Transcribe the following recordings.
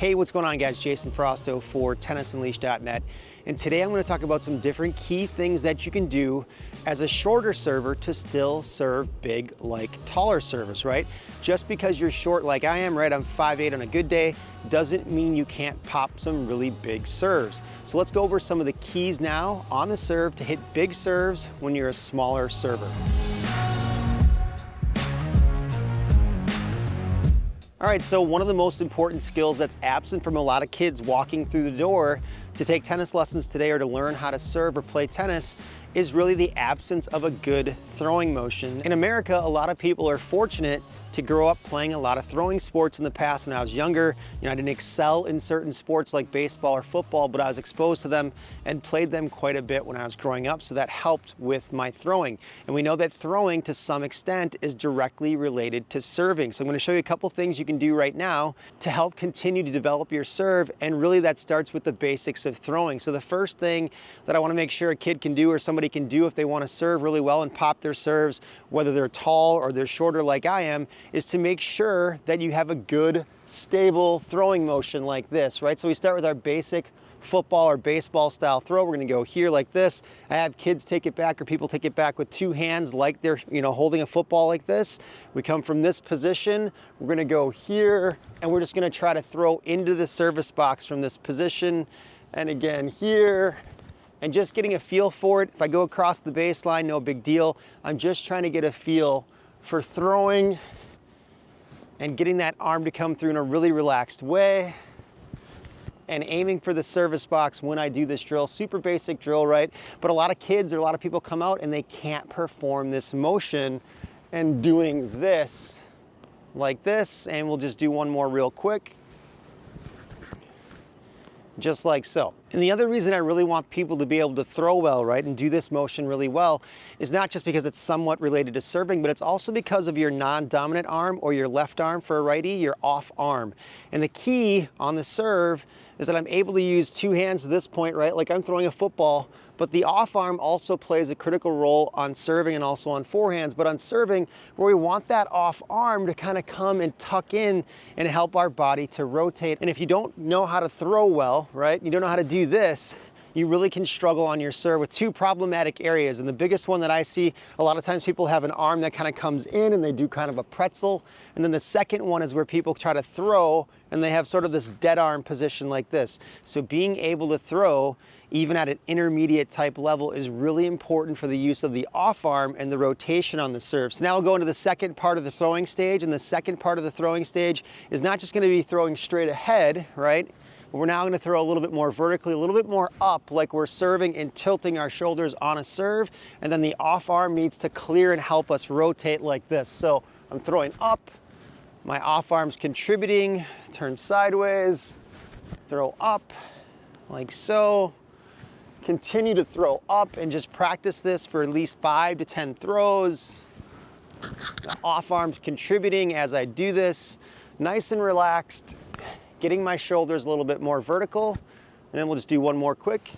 Hey, what's going on guys? Jason Frausto for TennisUnleashed.net. And today I'm going to talk about some different key things that you can do as a shorter server to still serve big like taller servers, right? Just because you're short like I am, right? I'm 5'8" on a good day, doesn't mean you can't pop some really big serves. So let's go over some of the keys now on the serve to hit big serves when you're a smaller server. All right, so one of the most important skills that's absent from a lot of kids walking through the door to take tennis lessons today or to learn how to serve or play tennis is really the absence of a good throwing motion. In America, a lot of people are fortunate to grow up playing a lot of throwing sports in the past. When I was younger, I didn't excel in certain sports like baseball or football, but I was exposed to them and played them quite a bit when I was growing up, so that helped with my throwing. And we know that throwing to some extent is directly related to serving. So I'm going to show you a couple things you can do right now to help continue to develop your serve, and really that starts with the basics of throwing. So the first thing that I want to make sure a kid can do or somebody can do if they want to serve really well and pop their serves, whether they're tall or they're shorter like I am, is to make sure that you have a good, stable throwing motion like this, right? So we start with our basic football or baseball style throw. We're going to go here like this. I have kids take it back, or people take it back with two hands like they're holding a football like this. We come from this position, we're going to go here, and we're just going to try to throw into the service box from this position, and again here, and just getting a feel for it. If I go across the baseline, no big deal. I'm just trying to get a feel for throwing and getting that arm to come through in a really relaxed way, and aiming for the service box when I do this drill. Super basic drill, right? But a lot of kids or a lot of people come out and they can't perform this motion, and doing this like this, and we'll just do one more real quick. Just like so. And the other reason I really want people to be able to throw well, right, and do this motion really well is not just because it's somewhat related to serving, but it's also because of your non-dominant arm, or your left arm for a righty, your off arm. And the key on the serve is that I'm able to use two hands at this point, right, like I'm throwing a football, but the off arm also plays a critical role on serving and also on forehands. But on serving, where we want that off arm to kind of come and tuck in and help our body to rotate. And if you don't know how to throw well, right, you don't know how to do this, you really can struggle on your serve with two problematic areas. And the biggest one that I see, a lot of times people have an arm that kind of comes in and they do kind of a pretzel. And then the second one is where people try to throw and they have sort of this dead arm position like this. So being able to throw even at an intermediate type level is really important for the use of the off arm and the rotation on the serve. So now we'll go into the second part of the throwing stage. And the second part of the throwing stage is not just going to be throwing straight ahead, right? We're now going to throw a little bit more vertically, a little bit more up, like we're serving and tilting our shoulders on a serve. And then the off arm needs to clear and help us rotate like this. So I'm throwing up, my off arm's contributing, turn sideways, throw up like so. Continue to throw up and just practice this for at least 5 to 10 throws. The off arm's contributing as I do this, nice and relaxed, getting my shoulders a little bit more vertical. And then we'll just do one more quick.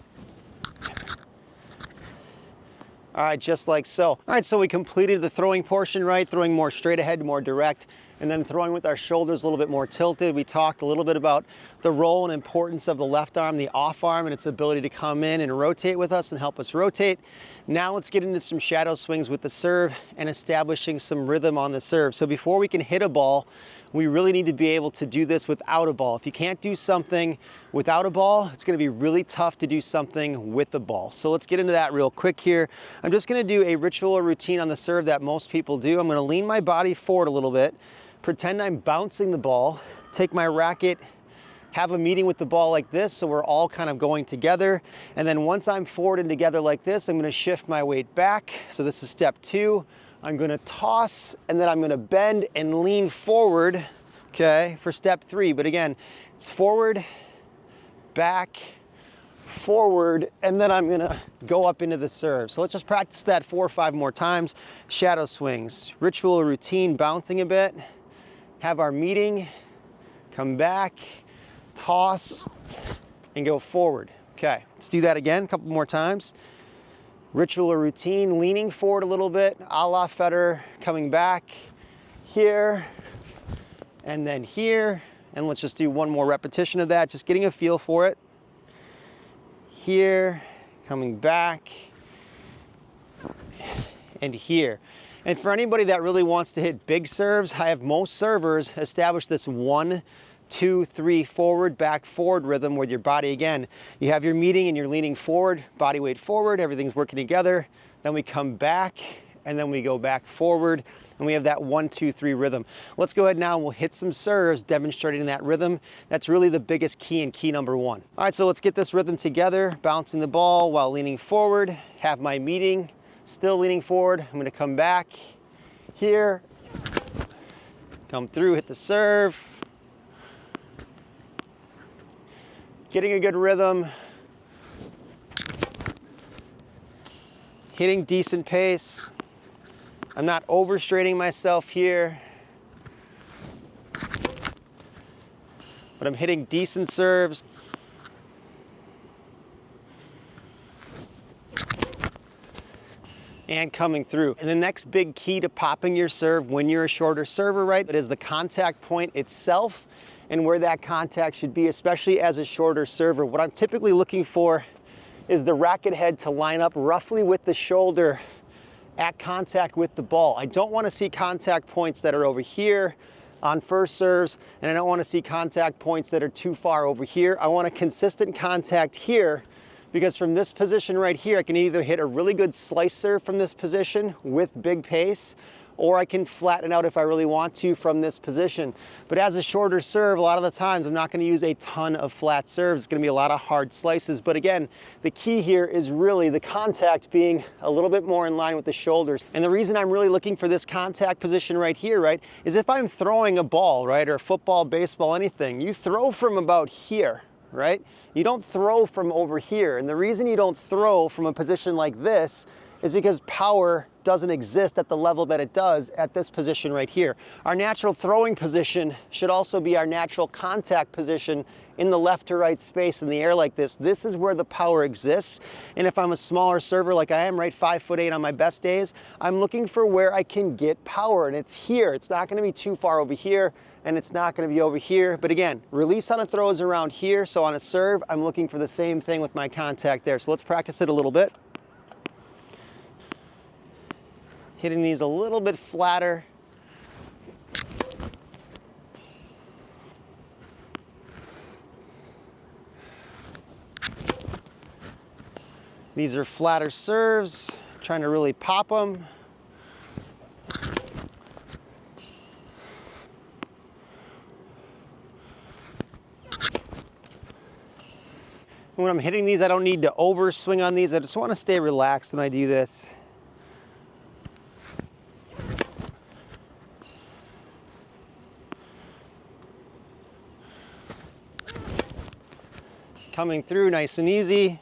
All right, just like so. All right, so we completed the throwing portion, right? Throwing more straight ahead, more direct, and then throwing with our shoulders a little bit more tilted. We talked a little bit about the role and importance of the left arm, the off arm, and its ability to come in and rotate with us and help us rotate. Now let's get into some shadow swings with the serve and establishing some rhythm on the serve. So before we can hit a ball, we really need to be able to do this without a ball. If you can't do something without a ball, it's going to be really tough to do something with the ball. So let's get into that real quick here. I'm just going to do a ritual or routine on the serve that most people do. I'm going to lean my body forward a little bit, pretend I'm bouncing the ball, take my racket, have a meeting with the ball like this, so we're all kind of going together. And then once I'm forward and together like this, I'm going to shift my weight back. So this is step 2. I'm going to toss, and then I'm going to bend and lean forward, okay, for step 3. But again, it's forward, back, forward, and then I'm going to go up into the serve. So let's just practice that 4 or 5 more times. Shadow swings, ritual routine, bouncing a bit, have our meeting, come back, toss, and go forward. Okay, let's do that again, a couple more times. Ritual or routine, leaning forward a little bit, a la Federer, coming back here, and then here, And let's just do one more repetition of that, just getting a feel for it. Here, coming back, and here. And for anybody that really wants to hit big serves, I have most servers establish this 1, 2, 3 forward, back, forward rhythm with your body. Again, you have your meeting and you're leaning forward, body weight forward, everything's working together. Then we come back and then we go back forward and we have that 1, 2, 3 rhythm. Let's go ahead now and we'll hit some serves demonstrating that rhythm. That's really the biggest key and key number 1. All right, so let's get this rhythm together, bouncing the ball while leaning forward, have my meeting, still leaning forward. I'm gonna come back here, come through, hit the serve, getting a good rhythm, hitting decent pace. I'm not overstraining myself here, but I'm hitting decent serves. And coming through. And the next big key to popping your serve when you're a shorter server, right, it is the contact point itself and where that contact should be, especially as a shorter server. What I'm typically looking for is the racket head to line up roughly with the shoulder at contact with the ball. I don't want to see contact points that are over here on first serves, and I don't want to see contact points that are too far over here. I want a consistent contact here, because from this position right here, I can either hit a really good slice serve from this position with big pace, or I can flatten out if I really want to from this position. But as a shorter serve, a lot of the times I'm not gonna use a ton of flat serves. It's gonna be a lot of hard slices. But again, the key here is really the contact being a little bit more in line with the shoulders. And the reason I'm really looking for this contact position right here, right, is if I'm throwing a ball, right, or football, baseball, anything, you throw from about here, right? You don't throw from over here. And the reason you don't throw from a position like this is because power doesn't exist at the level that it does at this position right here. Our natural throwing position should also be our natural contact position in the left to right space in the air like this. This is where the power exists. And if I'm a smaller server like I am, right, 5'8" on my best days, I'm looking for where I can get power, and it's here. It's not gonna be too far over here, and it's not gonna be over here. But again, release on a throw is around here, so on a serve, I'm looking for the same thing with my contact there. So let's practice it a little bit. Hitting these a little bit flatter. These are flatter serves, trying to really pop them. When I'm hitting these, I don't need to overswing on these. I just want to stay relaxed when I do this. Coming through nice and easy.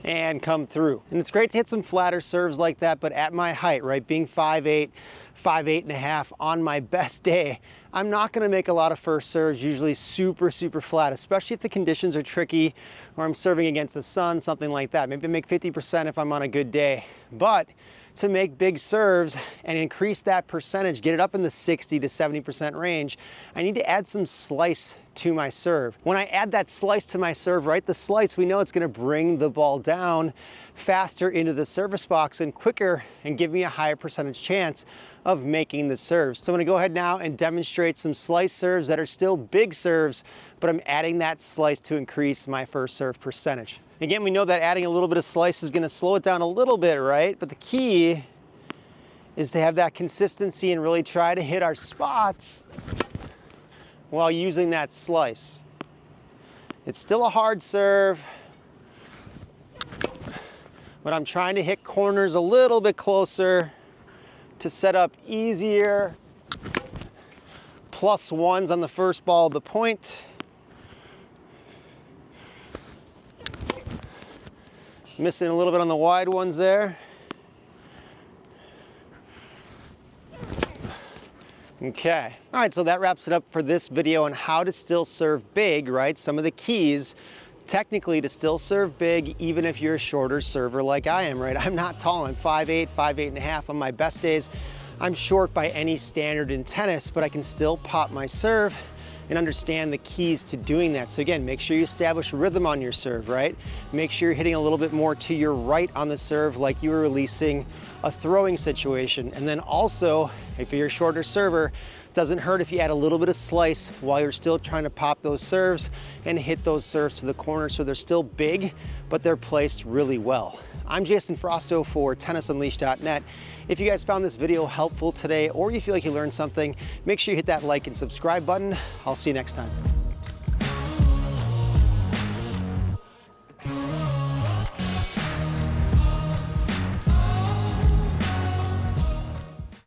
And come through. And it's great to hit some flatter serves like that, but at my height, right, being 5'8", 5'8.5" on my best day, I'm not gonna make a lot of first serves, usually super, super flat, especially if the conditions are tricky or I'm serving against the sun, something like that. Maybe I make 50% if I'm on a good day. But to make big serves and increase that percentage, get it up in the 60 to 70% range, I need to add some slice to my serve. When I add that slice to my serve, right, the slice, we know it's gonna bring the ball down faster into the service box and quicker and give me a higher percentage chance of making the serves. So I'm gonna go ahead now and demonstrate some slice serves that are still big serves, but I'm adding that slice to increase my first serve percentage. Again, we know that adding a little bit of slice is gonna slow it down a little bit, right? But the key is to have that consistency and really try to hit our spots while using that slice. It's still a hard serve, but I'm trying to hit corners a little bit closer to set up easier +1s on the first ball of the point. Missing a little bit on the wide ones there. Okay, all right, so that wraps it up for this video on how to still serve big, right? Some of the keys technically to still serve big, even if you're a shorter server like I am, right? I'm not tall, I'm 5'8", 5'8.5". On my best days, I'm short by any standard in tennis, but I can still pop my serve and understand the keys to doing that. So again, make sure you establish rhythm on your serve, right? Make sure you're hitting a little bit more to your right on the serve, like you were releasing a throwing situation. And then also, if you're a shorter server, doesn't hurt if you add a little bit of slice while you're still trying to pop those serves and hit those serves to the corner, so they're still big, but they're placed really well. I'm Jason Frausto for TennisUnleashed.net. If you guys found this video helpful today, or you feel like you learned something, make sure you hit that like and subscribe button. I'll see you next time.